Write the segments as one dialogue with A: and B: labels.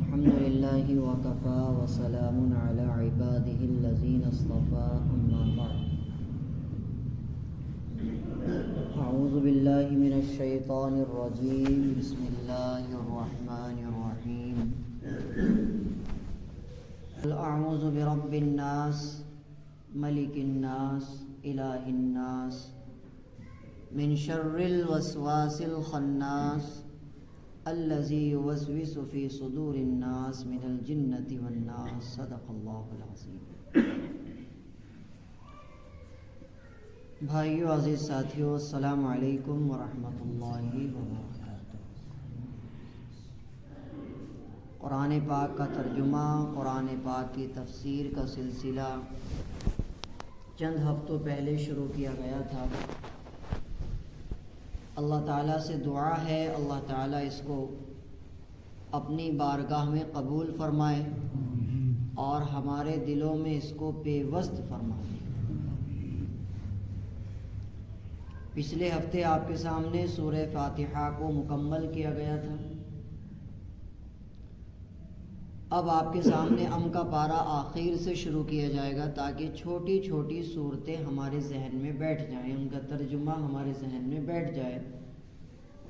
A: الحمد لله وكفى وسلام على عباده الذين اصطفى أما بعد أعوذ بالله من الشيطان الرجيم بسم الله الرحمن الرحيم أعوذ برب الناس ملك الناس إله الناس من شر الوسواس الخناس الذي يوسوس في صدور الناس من الجنة والناس صدق اللہ العظیم۔ بھائیو عزیز ساتھیو، السلام علیکم ورحمۃ اللہ وبرکاتہ۔ قرآن پاک کا ترجمہ، قرآن پاک کی تفسیر کا سلسلہ چند ہفتوں پہلے شروع کیا گیا تھا۔ اللہ تعالیٰ سے دعا ہے اللہ تعالیٰ اس کو اپنی بارگاہ میں قبول فرمائے اور ہمارے دلوں میں اس کو پیوست فرمائے۔ پچھلے ہفتے آپ کے سامنے سورہ فاتحہ کو مکمل کیا گیا تھا۔ اب آپ کے سامنے کا پارہ آخر سے شروع کیا جائے گا تاکہ چھوٹی چھوٹی صورتیں ہمارے ذہن میں بیٹھ جائیں، ان کا ترجمہ ہمارے ذہن میں بیٹھ جائے،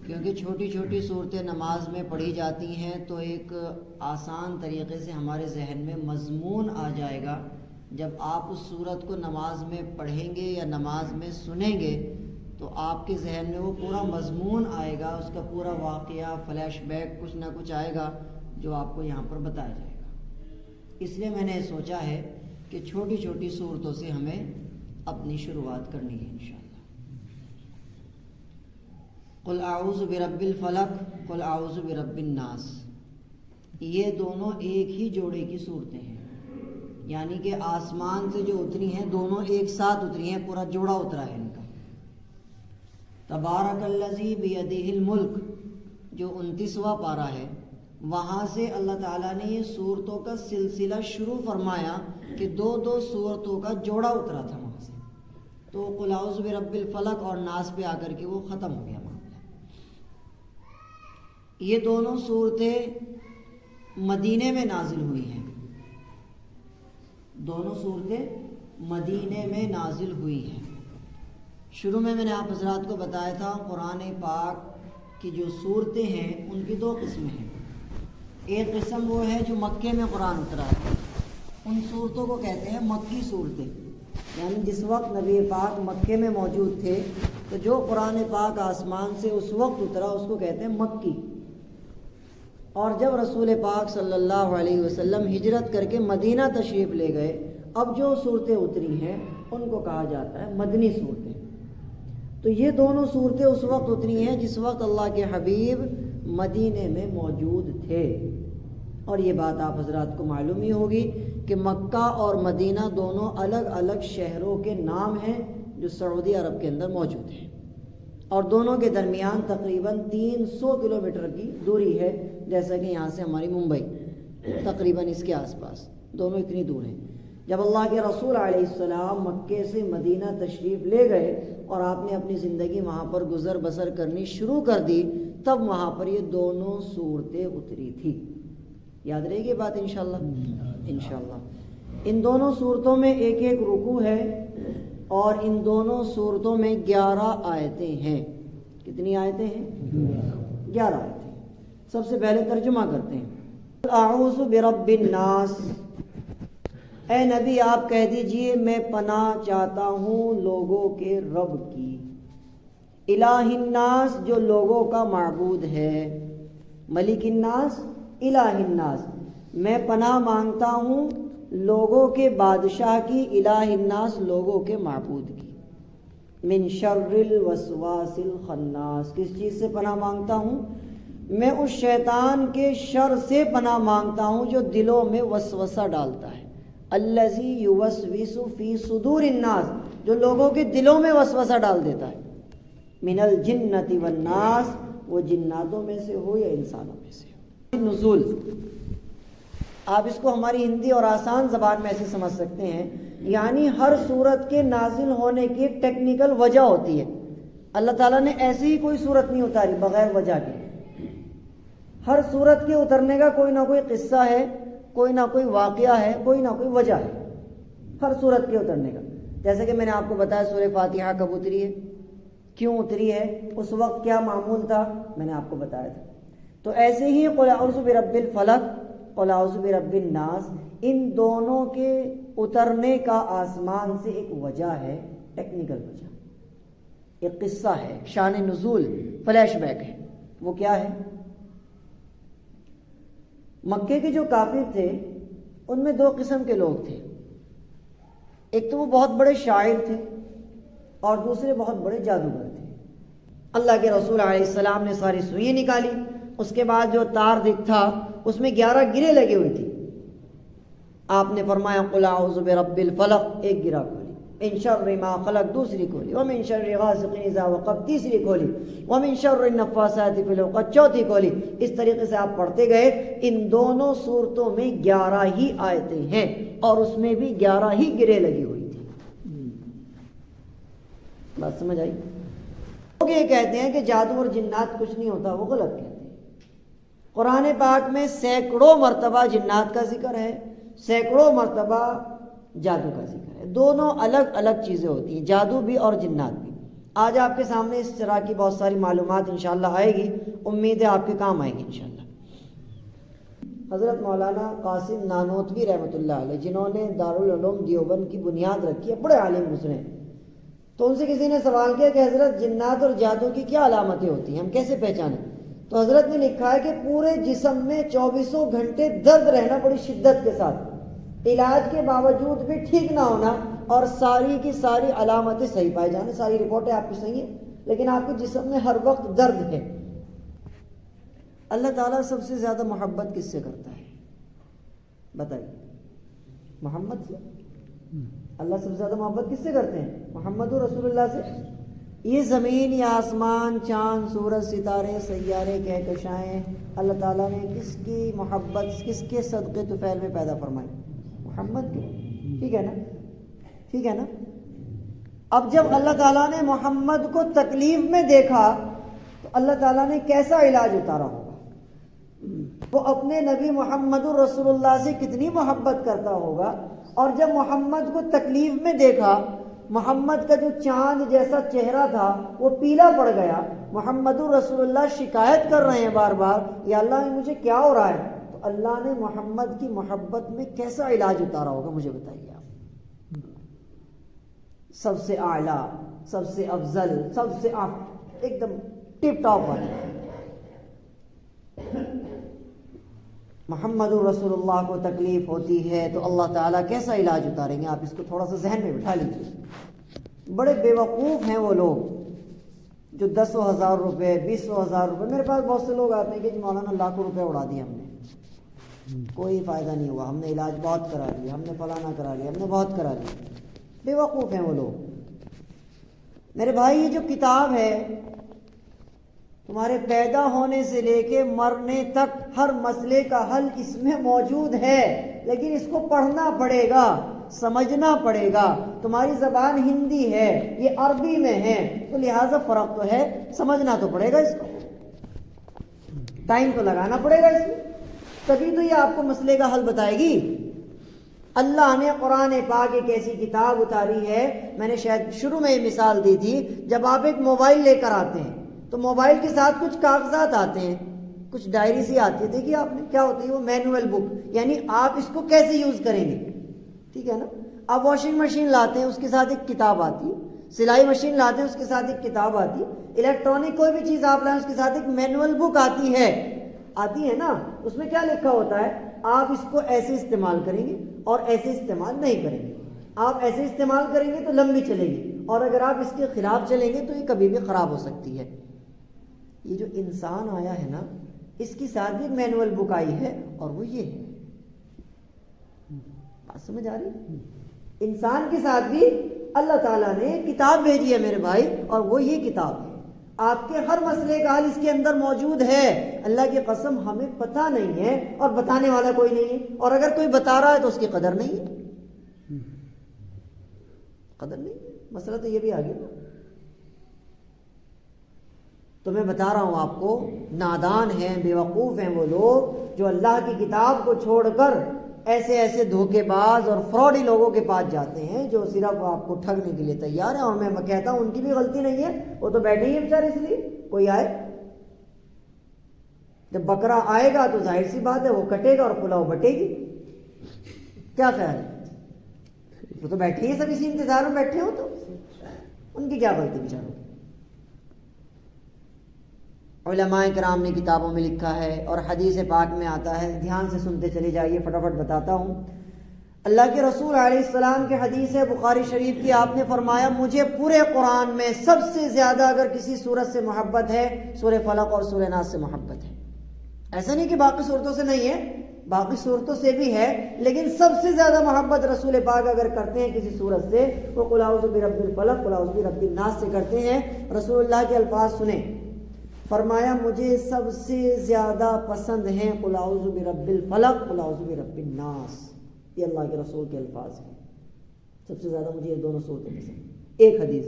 A: کیونکہ چھوٹی چھوٹی صورتیں نماز میں پڑھی جاتی ہیں تو ایک آسان طریقے سے ہمارے ذہن میں مضمون آ جائے گا۔ جب آپ اس صورت کو نماز میں پڑھیں گے یا نماز میں سنیں گے تو آپ کے ذہن میں وہ پورا مضمون آئے گا، اس کا پورا واقعہ فلیش بیک کچھ نہ کچھ آئے گا جو آپ کو یہاں پر بتایا جائے گا۔ اس لیے میں نے سوچا ہے کہ چھوٹی چھوٹی صورتوں سے ہمیں اپنی شروعات کرنی ہے انشاءاللہ۔ قل اعوذ برب الفلق قل اعوذ برب الناس، یہ دونوں ایک ہی جوڑے کی صورتیں ہیں، یعنی کہ آسمان سے جو اتری ہیں دونوں ایک ساتھ اتری ہیں، پورا جوڑا اترا ہے ان کا۔ تبارک الذی بیدہ الملک جو 29واں پارہ ہے، وہاں سے اللہ تعالیٰ نے یہ صورتوں کا سلسلہ شروع فرمایا کہ دو دو صورتوں کا جوڑا اترا تھا وہاں سے، تو قل اعوذ برب الفلق اور ناس پہ آ کر کے وہ ختم ہو گیا معاملہ۔ یہ دونوں صورتیں مدینے میں نازل ہوئی ہیں، دونوں صورتیں مدینے میں نازل ہوئی ہیں۔ شروع میں نے آپ حضرات کو بتایا تھا قرآن پاک کی جو صورتیں ہیں ان کی دو قسمیں ہیں۔ ایک قسم وہ ہے جو مکے میں قرآن اترا ہے، ان صورتوں کو کہتے ہیں مکی صورتیں، یعنی جس وقت نبی پاک مکے میں موجود تھے تو جو قرآن پاک آسمان سے اس وقت اترا اس کو کہتے ہیں مکی۔ اور جب رسول پاک صلی اللہ علیہ وسلم ہجرت کر کے مدینہ تشریف لے گئے، اب جو صورتیں اتری ہیں ان کو کہا جاتا ہے مدنی صورتیں۔ تو یہ دونوں صورتیں اس وقت اتری ہیں جس وقت اللہ کے حبیب مدینے میں موجود تھے، اور یہ بات آپ حضرات کو معلوم ہی ہوگی کہ مکہ اور مدینہ دونوں الگ الگ شہروں کے نام ہیں جو سعودی عرب کے اندر موجود ہیں، اور دونوں کے درمیان تقریباً 300 کلومیٹر کی دوری ہے، جیسا کہ یہاں سے ہماری ممبئی تقریباً اس کے آس پاس، دونوں اتنی دور ہیں۔ جب اللہ کے رسول علیہ السلام مکے سے مدینہ تشریف لے گئے اور آپ نے اپنی زندگی وہاں پر گزر بسر کرنی شروع کر دی، تب وہاں پر یہ دونوں صورتیں اتری تھی۔ یاد رہے گی بات انشاءاللہ؟ انشاءاللہ ان دونوں صورتوں میں ایک ایک رکوع ہے، اور ان دونوں صورتوں میں 11 آیتیں ہیں۔ کتنی آیتیں ہیں؟ 11 آیتیں۔ سب سے پہلے ترجمہ کرتے ہیں۔ اعوذ برب الناس، اے نبی آپ کہہ دیجئے میں پناہ چاہتا ہوں لوگوں کے رب کی، الہ الناس جو لوگوں کا معبود ہے، ملک الناس الہ الناس میں پناہ مانگتا ہوں لوگوں کے بادشاہ کی، الہ الناس لوگوں کے معبود کی، من شر الوسواس الخناس کس چیز سے پناہ مانگتا ہوں؟ میں اس شیطان کے شر سے پناہ مانگتا ہوں جو دلوں میں وسوسہ ڈالتا ہے، الذی یوسوس فی صدور الناس جو لوگوں کے دلوں میں وسوسہ ڈال دیتا ہے، من الجنۃ والناس وہ جناتوں میں سے ہو یا انسانوں میں سے ہو۔ نزول آپ اس کو ہماری ہندی اور آسان زبان میں ایسے سمجھ سکتے ہیں، یعنی ہر صورت کے نازل ہونے کی ایک ٹیکنیکل وجہ ہوتی ہے۔ اللہ تعالیٰ نے ایسی ہی کوئی صورت نہیں اتاری بغیر وجہ کے، ہر سورت کے اترنے کا کوئی نہ کوئی قصہ ہے، کوئی نہ کوئی واقعہ ہے، کوئی نہ کوئی وجہ ہے ہر سورت کے اترنے کا. جیسے کہ میں نے آپ کو بتایا سورہ فاتحہ کب اتری ہے، کیوں اتری ہے، اس وقت کیا معمول تھا، میں نے آپ کو بتایا تھا. تو ایسے ہی قل اعوذ برب الفلق، قل اعوذ برب الناس، ان دونوں کے اترنے کا آسمان سے ایک وجہ ہے، ٹیکنیکل وجہ، ایک قصہ ہے، شان نزول، فلیش بیک ہے. وہ کیا ہے؟ مکے کے جو کافر تھے ان میں دو قسم کے لوگ تھے. ایک تو وہ بہت بڑے شاعر تھے اور دوسرے بہت بڑے جادوگر تھے. اللہ کے رسول علیہ السلام نے ساری سوئیں نکالی، اس کے بعد جو تار تھا اس میں 11 گرے لگی ہوئی تھی. آپ نے فرمایا قل اعوذ برب الفلق، ایک گرہ کھولی، ان شر ما خلق دوسری کھولی، ومن شر غاسق اذا وقب تیسری کھولی، ومن شر النفاثات فی العقد چوتھی کھولی. اس طریقے سے آپ پڑھتے گئے. ان دونوں صورتوں میں 11 ہی آیتیں ہیں اور اس میں بھی 11 ہی گرے لگی ہوئی تھی. بات سمجھ آئی؟ لوگ یہ کہتے ہیں کہ جادو اور جنات کچھ نہیں ہوتا، وہ غلط کہتے ہیں. قرآن پاک میں سینکڑوں مرتبہ جنات کا ذکر ہے، سینکڑوں مرتبہ جادو کا ذکر ہے. دونوں الگ الگ چیزیں ہوتی ہیں، جادو بھی اور جنات بھی. آج آپ کے سامنے اس طرح کی بہت ساری معلومات انشاءاللہ آئے گی، امید ہے آپ کے کام آئے گی انشاءاللہ. حضرت مولانا قاسم نانوتوی رحمۃ اللہ علیہ، جنہوں نے دارالعلوم دیوبند کی بنیاد رکھی ہے، بڑے عالم گزرے ہیں. تو ان سے کسی نے سوال کیا کہ حضرت جنات اور جادو کی کیا علامتیں ہوتی ہیں، ہم کیسے پہچانیں؟ تو حضرت نے لکھا ہے کہ پورے جسم میں 24 گھنٹے درد رہنا بڑی شدت کے ساتھ، علاج کے باوجود بھی ٹھیک نہ ہونا، اور ساری کی ساری علامتیں صحیح پائی جانا. ساری رپورٹیں آپ کی صحیح ہیں لیکن آپ کے جسم میں ہر وقت درد ہے. اللہ تعالیٰ سب سے زیادہ محبت کس سے کرتا ہے بتائیے؟ محمد سے. اللہ سب سے زیادہ محبت کس سے کرتے ہیں؟ محمد رسول اللہ سے. یہ زمین، یہ آسمان، چاند، سورج، ستارے، سیارے، کہکشائیں، اللہ تعالیٰ نے کس کی محبت، کس کے صدقے طفیل میں پیدا فرمائی؟ محمد کے. ٹھیک ہے نا؟ ٹھیک ہے نا؟ اب جب اللہ تعالیٰ نے محمد کو تکلیف میں دیکھا تو اللہ تعالیٰ نے کیسا علاج اتارا ہوگا؟ وہ اپنے نبی محمد رسول اللہ سے کتنی محبت کرتا ہوگا. اور جب محمد کو تکلیف میں دیکھا، محمد کا جو چاند جیسا چہرہ تھا وہ پیلا پڑ گیا. محمد رسول اللہ شکایت کر رہے ہیں بار بار، یا اللہ مجھے کیا ہو رہا ہے؟ تو اللہ نے محمد کی محبت میں کیسا علاج اتارا ہوگا مجھے بتائیے آپ. سب سے اعلیٰ، سب سے افضل، سب سے ایک دم ٹپ ٹاپ والا محمد رسول اللہ کو تکلیف ہوتی ہے تو اللہ تعالیٰ کیسا علاج اتاریں گے؟ آپ اس کو تھوڑا سا ذہن میں بٹھا لیجیے. بڑے بیوقوف ہیں وہ لوگ جو 10,000 روپے، 20,000 روپے، میرے پاس بہت سے لوگ آتے ہیں کہ مولانا لاکھوں روپے اڑا دیے ہم نے، کوئی فائدہ نہیں ہوا، ہم نے علاج بہت کرا لیا، ہم نے فلانا کرا لیا، ہم نے بہت کرا لیا. بیوقوف ہیں وہ لوگ. میرے بھائی یہ جو کتاب ہے تمہارے پیدا ہونے سے لے کے مرنے تک ہر مسئلے کا حل اس میں موجود ہے، لیکن اس کو پڑھنا پڑے گا، سمجھنا پڑے گا. تمہاری زبان ہندی ہے، یہ عربی میں ہے، تو لہٰذا فرق تو ہے، سمجھنا تو پڑے گا، اس کو ٹائم تو لگانا پڑے گا اس میں، تبھی تو یہ آپ کو مسئلے کا حل بتائے گی. اللہ نے قرآن پاک ایک ایسی کتاب اتاری ہے، میں نے شاید شروع میں یہ مثال دی تھی، جب آپ ایک موبائل لے کر آتے ہیں تو موبائل کے ساتھ کچھ کاغذات آتے ہیں، کچھ ڈائری سی آتی ہے. دیکھیے آپ نے کیا ہوتی ہے وہ مینول بک، یعنی آپ اس کو کیسے یوز کریں گے. ٹھیک ہے نا؟ آپ واشنگ مشین لاتے ہیں اس کے ساتھ ایک کتاب آتی ہے، سلائی مشین لاتے ہیں اس کے ساتھ ایک کتاب آتی ہے، الیکٹرانک کوئی بھی چیز آپ لائیں اس کے ساتھ ایک مینول بک آتی ہے نا. اس میں کیا لکھا ہوتا ہے؟ آپ اس کو ایسے استعمال کریں گے اور ایسے استعمال نہیں کریں گے. آپ ایسے استعمال کریں گے تو لمبی چلے گی، اور اگر آپ اس کے خلاف چلیں گے تو یہ کبھی بھی خراب ہو سکتی ہے. یہ جو انسان آیا ہے نا، اس کی ساتھ بھی ایک مینول بک آئی ہے، اور وہ یہ ہے. بات سمجھ آ رہی؟ انسان کے ساتھ بھی اللہ تعالیٰ نے کتاب بھیجی ہے میرے بھائی، اور وہ یہ کتاب ہے. آپ کے ہر مسئلے کا حل اس کے اندر موجود ہے. اللہ کی قسم ہمیں پتہ نہیں ہے اور بتانے والا کوئی نہیں ہے، اور اگر کوئی بتا رہا ہے تو اس کی قدر نہیں ہے. قدر نہیں ہے. مسئلہ تو یہ بھی آ گیا نا. تو میں بتا رہا ہوں آپ کو، نادان ہیں، بیوقوف ہیں وہ لوگ جو اللہ کی کتاب کو چھوڑ کر ایسے ایسے دھوکے باز اور فراڈی لوگوں کے پاس جاتے ہیں جو صرف آپ کو ٹھگنے کے لیے تیار ہیں. اور میں کہتا ہوں ان کی بھی غلطی نہیں ہے، وہ تو بیٹھے ہی ہیں بیچارے، اس لیے کوئی آئے. جب بکرا آئے گا تو ظاہر سی بات ہے وہ کٹے گا اور پلاؤ بٹے گی. کیا خیال ہے؟ وہ تو بیٹھے ہی سب اسی انتظار میں بیٹھے ہو، تو ان کی کیا غلطی بیچاروں. علماء کرام نے کتابوں میں لکھا ہے اور حدیث پاک میں آتا ہے، دھیان سے سنتے چلے جائیے، فٹافٹ بتاتا ہوں. اللہ کے رسول علیہ السلام کے حدیث ہے بخاری شریف کی، آپ نے فرمایا مجھے پورے قرآن میں سب سے زیادہ اگر کسی سورت سے محبت ہے سورہ فلق اور سورہ ناس سے محبت ہے. ایسا نہیں کہ باقی صورتوں سے نہیں ہے، باقی صورتوں سے بھی ہے، لیکن سب سے زیادہ محبت رسول پاک اگر کرتے ہیں کسی صورت سے وہ قل اعوذ برب الفلق قل اعوذ برب الناس سے کرتے ہیں. رسول اللہ کے الفاظ سنیں، فرمایا مجھے سب سے زیادہ پسند ہیں قل اعوذ برب الفلق قل اعوذ برب الناس. یہ اللہ کے رسول کے الفاظ ہیں، سب سے زیادہ مجھے یہ دونوں صورتیں پسند. ایک حدیث.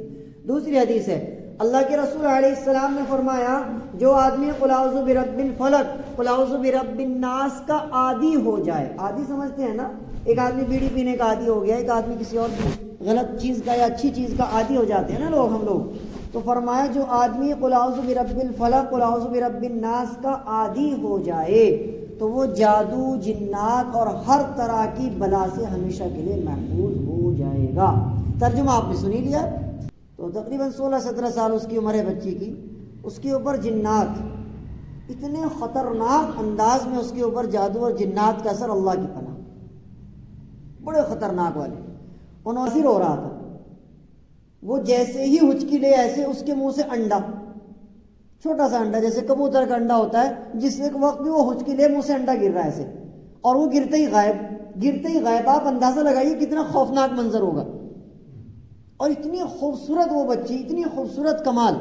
A: دوسری حدیث ہے اللہ کے رسول علیہ السلام نے فرمایا جو آدمی قل اعوذ برب الفلق قل اعوذ برب الناس کا عادی ہو جائے. عادی سمجھتے ہیں نا، ایک آدمی بیڑی پینے کا عادی ہو گیا، ایک آدمی کسی اور غلط چیز کا یا اچھی چیز کا عادی ہو جاتے ہیں نا لوگ، ہم لوگ. تو فرمایا جو آدمی قل اعوذ برب الفلق قل اعوذ برب الناس کا عادی ہو جائے تو وہ جادو، جنات اور ہر طرح کی بلا سے ہمیشہ کے لیے محفوظ ہو جائے گا. ترجمہ آپ نے سنی لیا. تو تقریباً 16-17 سال اس کی عمر ہے بچی کی، اس کے اوپر جنات اتنے خطرناک انداز میں، اس کے اوپر جادو اور جنات کا اثر، اللہ کی پناہ، بڑے خطرناک والے. انہوں نے ہو رہا تھا، وہ جیسے ہی ہچکی لے ایسے اس کے منہ سے انڈا، چھوٹا سا انڈا جیسے کبوتر کا انڈا ہوتا ہے، جس ایک وقت بھی وہ ہچکی لے منہ سے انڈا گر رہا ہے ایسے، اور وہ گرتے ہی غائب، گرتے ہی غائب. آپ اندازہ لگائیے کتنا خوفناک منظر ہوگا. اور اتنی خوبصورت وہ بچی، اتنی خوبصورت کمال،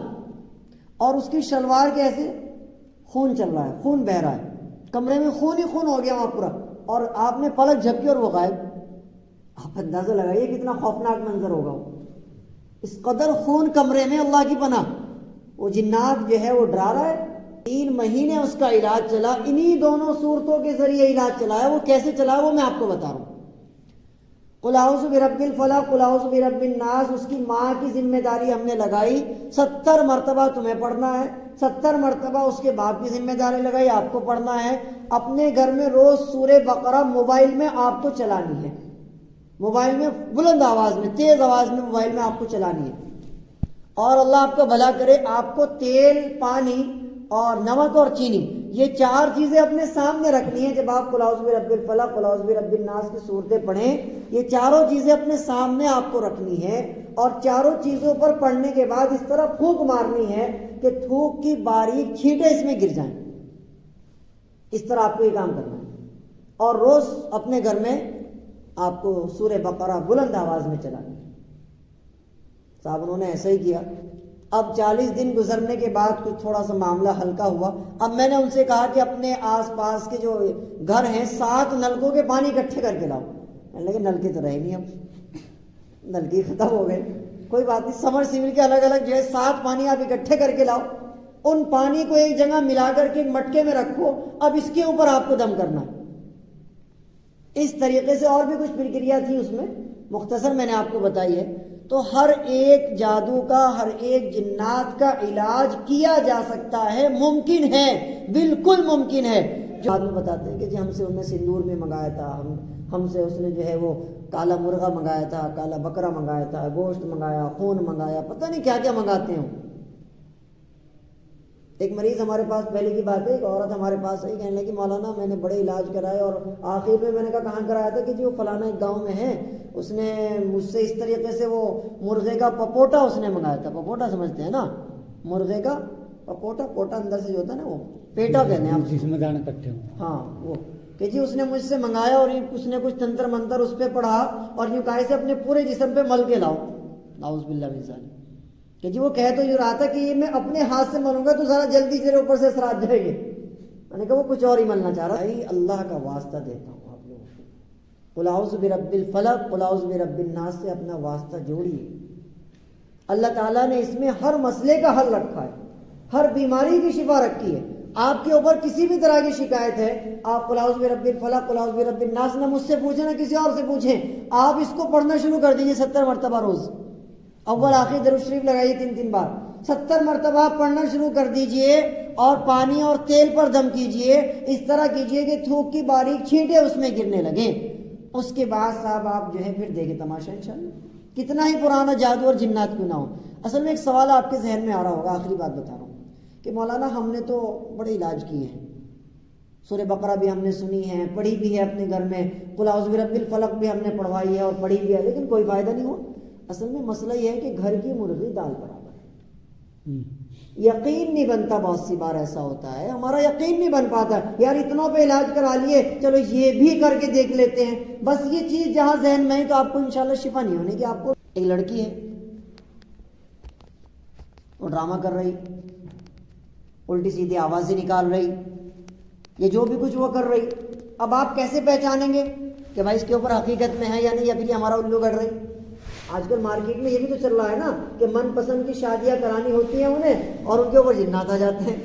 A: اور اس کی شلوار کے ایسے خون چل رہا ہے، خون بہ رہا ہے، کمرے میں خون ہی خون ہو گیا وہاں پورا، اور آپ نے پلک جھپکی اور وہ غائب. آپ اندازہ لگائیے کتنا خوفناک منظر ہوگا وہ. اس قدر خون کمرے میں، اللہ کی پناہ. وہ جنات جو ہے وہ ڈرا رہا ہے. 3 مہینے اس کا علاج چلا، انہی دونوں صورتوں کے ذریعے علاج چلا ہے. وہ کیسے چلا ہے وہ میں آپ کو بتا رہا ہوں. قل اعوذ برب الفلق قل اعوذ برب الناس اس کی ماں کی ذمہ داری ہم نے لگائی، 70 مرتبہ تمہیں پڑھنا ہے، 70 مرتبہ اس کے باپ کی ذمہ داری لگائی، آپ کو پڑھنا ہے. اپنے گھر میں روز سورہ بقرہ موبائل میں آپ کو چلانی ہے، موبائل میں بلند آواز میں، تیز آواز میں موبائل میں آپ کو چلانی ہے. اور اللہ آپ کا بھلا کرے، آپ کو تیل، پانی اور نمک اور چینی، یہ 4 چیزیں اپنے سامنے رکھنی ہیں. جب آپ قل اعوذ برب الفلق قل اعوذ برب الناس کی صورتیں پڑھیں، یہ 4 چیزیں اپنے سامنے آپ کو رکھنی ہے. اور 4 چیزوں پر پڑھنے کے بعد اس طرح پھونک مارنی ہے کہ تھوک کی باریک چھینٹیں اس میں گر جائیں. اس طرح آپ کو یہ کام کرنا ہے. اور روز اپنے گھر میں آپ کو سورہ بقرہ بلند آواز میں چلانی. صاحب انہوں نے ایسا ہی کیا. اب 40 دن گزرنے کے بعد کچھ تھوڑا سا معاملہ ہلکا ہوا. اب میں نے ان سے کہا کہ اپنے آس پاس کے جو گھر ہیں 7 نلکوں کے پانی اکٹھے کر کے لاؤ. لیکن نلکے تو رہے نہیں، اب نلکے ختم ہو گئے. کوئی بات نہیں، سمر سیول کے الگ الگ جو ہے 7 پانی آپ اکٹھے کر کے لاؤ. ان پانی کو ایک جگہ ملا کر کے ایک مٹکے میں رکھو. اب اس کے اوپر آپ کو دم کرنا ہے. اس طریقے سے اور بھی کچھ پرکریا تھی اس میں، مختصر میں نے آپ کو بتائی ہے. تو ہر ایک جادو کا، ہر ایک جنات کا علاج کیا جا سکتا ہے، ممکن ہے، بالکل ممکن ہے. جو آدمی بتاتے ہیں کہ جی ہم سے انہوں نے سندور میں منگایا تھا، ہم سے اس نے جو ہے وہ کالا مرغا منگایا تھا، کالا بکرا منگایا تھا، گوشت منگایا، خون منگایا، پتہ نہیں کیا کیا منگاتے ہیں. ایک مریض ہمارے پاس، پہلے کی بات ہے، ایک عورت ہمارے پاس آئی، کہنے لگی مولانا میں نے بڑے علاج کرائے، اور آخر میں نے کہا کہاں کرایا تھا؟ کہ جی وہ فلانا ایک گاؤں میں ہے، اس نے مجھ سے اس طریقے سے وہ مرغے کا پپوٹا اس نے منگایا تھا. پپوٹا سمجھتے ہیں نا، مرغے کا پپوٹا، پوٹا اندر سے جو ہوتا ہے نا، وہ پیٹا کہتے ہیں آپ جس میں دانے کٹے ہوں. ہاں وہ کہ جی اس نے مجھ سے منگایا، اور اس نے کچھ تنتر منتر اس پہ پڑھا، اور یوں کہا سے اپنے پورے جسم پہ مل کے لاؤ. نعوذ باللہ من ذالک. کہ جی وہ کہہ تو یہ رہا تھا کہ یہ میں اپنے ہاتھ سے ملوں گا تو ذرا جلدی سے اوپر سے اثرات جائیں گے. میں نے کہا وہ کچھ اور ہی ملنا چاہ رہا ہے. اللہ کا واسطہ دیتا ہوں آپ لوگوں کو، قل اعوذ برب الفلق قل اعوذ برب الناس سے اپنا واسطہ جوڑیے. اللہ تعالیٰ نے اس میں ہر مسئلے کا حل رکھا ہے، ہر بیماری کی شفا رکھی ہے. آپ کے اوپر کسی بھی طرح کی شکایت ہے، آپ قل اعوذ برب الفلق قل اعوذ برب الناس نہ مجھ سے پوچھیں نہ کسی اور سے پوچھیں، آپ اس کو پڑھنا شروع کر دیجئے 70 مرتبہ روز. اول آخر درود شریف لگائیے 3 بار، 70 مرتبہ آپ پڑھنا شروع کر دیجئے اور پانی اور تیل پر دم کیجئے. اس طرح کیجئے کہ تھوک کی باریک چھینٹیں اس میں گرنے لگیں. اس کے بعد صاحب آپ جو ہے پھر دیکھیں تماشا انشاءاللہ. کتنا ہی پرانا جادو اور جنات کیوں نہ ہو. اصل میں ایک سوال آپ کے ذہن میں آ رہا ہوگا، آخری بات بتا رہا ہوں کہ مولانا ہم نے تو بڑے علاج کیے ہیں، سورہ بقرہ بھی ہم نے سنی ہے، پڑھی بھی ہے اپنے گھر میں، قل اعوذ برب الفلق بھی ہم نے پڑھوائی ہے اور پڑھی بھی ہے، لیکن کوئی فائدہ نہیں ہوا. اصل میں مسئلہ یہ ہے کہ گھر کی مرغی دال برابر ہے. یقین نہیں بنتا، بہت سی بار ایسا ہوتا ہے ہمارا یقین نہیں بن پاتا، یار اتنوں پہ علاج کرا لیے چلو یہ بھی کر کے دیکھ لیتے ہیں. بس یہ چیز جہاں ذہن میں ہے تو آپ کو انشاءاللہ شفا نہیں ہونے کی. آپ کو ایک لڑکی ہے، وہ ڈرامہ کر رہی، الٹی سیدھی آوازیں نکال رہی، یہ جو بھی کچھ وہ کر رہی. اب آپ کیسے پہچانیں گے کہ بھائی اس کے اوپر حقیقت میں ہے یا نہیں، یا پھر یہ ہمارا الو گڑ رہی. آج کل مارکیٹ میں یہ بھی تو چل رہا ہے نا کہ من پسند کی شادیاں کرانی ہوتی ہیں انہیں اور ان کے اوپر جنات آ جاتے ہیں.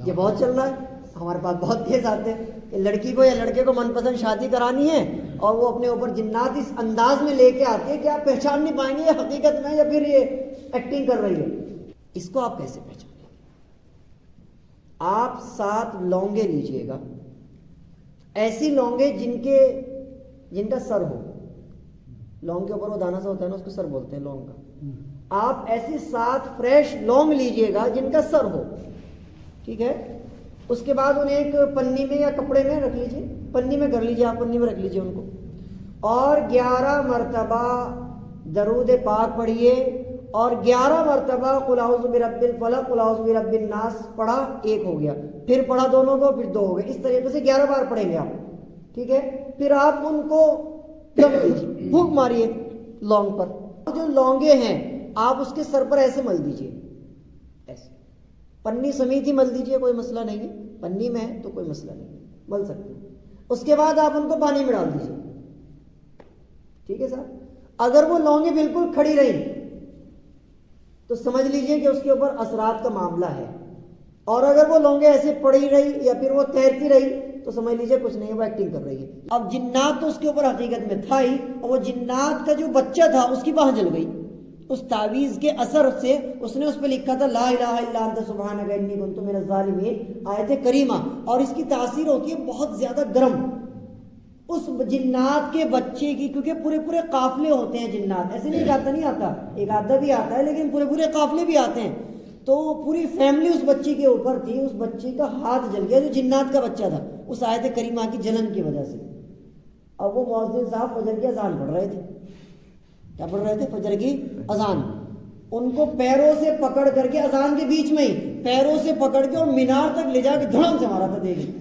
A: یہ بہت چل رہا ہے، ہمارے پاس بہت کیس آتے ہیں کہ لڑکی کو یا لڑکے کو من پسند شادی کرانی ہے اور وہ اپنے اوپر جنات اس انداز میں لے کے آتے ہیں کہ آپ پہچان نہیں پائیں گے یہ حقیقت میں یا پھر یہ ایکٹنگ کر رہی ہے. اس کو آپ کیسے پہچانیں؟ آپ 7 لونگے لیجئے گا، ایسی لونگے جن کا سر ہو. لونگ کے اوپر وہ دانہ سا ہوتا ہے نا، اس کو سر بولتے ہیں لونگ کا. آپ ایسی 7 فریش لونگ لیجئے گا جن کا سر ہو، ٹھیک ہے. اس کے بعد انہیں ایک پنی میں یا کپڑے میں رکھ لیجئے، پنی میں کر لیجئے، آپ پنی میں رکھ لیجئے ان کو، اور 11 مرتبہ درود پاک پڑھیے اور 11 مرتبہ قل اعوذ برب الفلق قل اعوذ برب الناس پڑھا، ایک ہو گیا، پھر پڑھا دونوں کو، پھر 2 ہو گئے. اس طریقے سے 11 بار پڑھیں گے آپ، ٹھیک ہے. پھر آپ ان کو دم دیجیے، پھونک ماریے لونگ پر. جو لونگے ہیں آپ اس کے سر پر ایسے مل دیجیے، ایسے پنی سمیت ہی مل دیجیے، کوئی مسئلہ نہیں ہے. پنی میں ہے تو کوئی مسئلہ نہیں، مل سکتے ہیں. اس کے بعد آپ ان کو پانی میں ڈال دیجیے، ٹھیک ہے صاحب. اگر وہ لونگیں بالکل کھڑی رہی تو سمجھ لیجئے کہ اس کے اوپر اثرات کا معاملہ ہے، اور اگر وہ لونگیں ایسے پڑی رہی یا پھر وہ تیرتی رہی تو سمجھ لیجئے کچھ نہیں ہے، وہ ایکٹنگ کر رہی ہے. اب جنات تو اس کے اوپر حقیقت میں تھا ہی، اور وہ جنات کا جو بچہ تھا اس کی باہ جل گئی اس تعویذ کے اثر سے. اس نے اس پہ لکھا تھا لا الہ الا انت سبحانک انی کنت من الظالمین، آیت کریمہ، اور اس کی تاثیر ہوتی ہے بہت زیادہ گرم اس جنات کے بچے کی، کیونکہ پورے قافلے ہوتے ہیں جنات، ایسے نہیں آتا نہیں آتا، ایک آدھا بھی آتا ہے لیکن پورے قافلے بھی آتے ہیں. تو پوری فیملی اس بچی کے اوپر تھی، اس بچی کا ہاتھ جل گیا جو جنات کا بچہ تھا اس آیت کریمہ کی جلن کی وجہ سے. اب وہ مؤذن صاحب فجر کی اذان پڑھ رہے تھے، کیا پڑھ رہے تھے؟ فجر کی اذان. ان کو پیروں سے پکڑ کر کے، اذان کے بیچ میں ہی پیروں سے پکڑ کے اور مینار تک لے جا کے دھڑم سے مارا تھا. دیکھیں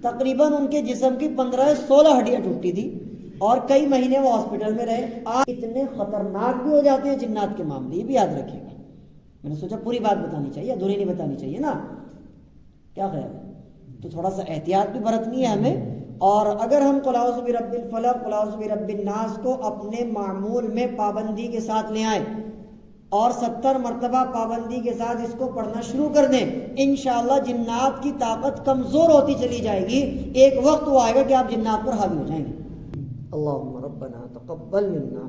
A: تقریباً ان کے جسم کی 15-16 ہڈیاں ٹوٹی تھی اور کئی مہینے وہ ہاسپٹل میں رہے. آج اتنے خطرناک بھی ہو جاتے ہیں جنات کے معاملے، یہ بھی یاد رکھیے گا. میں نے سوچا پوری بات بتانی چاہیے، ادھوری نہیں بتانی چاہیے نا، کیا خیال ہے؟ تو تھوڑا سا احتیاط بھی برتنی ہے ہمیں. اور اگر ہم قل اعوذ برب الفلق قل اعوذ برب الناس کو اپنے معمول میں پابندی کے ساتھ لے آئیں اور 70 مرتبہ پابندی کے ساتھ اس کو پڑھنا شروع کر دیں، انشاءاللہ جنات کی طاقت کمزور ہوتی چلی جائے گی. ایک وقت وہ آئے گا کہ آپ جنات پر حاوی ہو جائیں گے. اللہم ربنا تقبل منا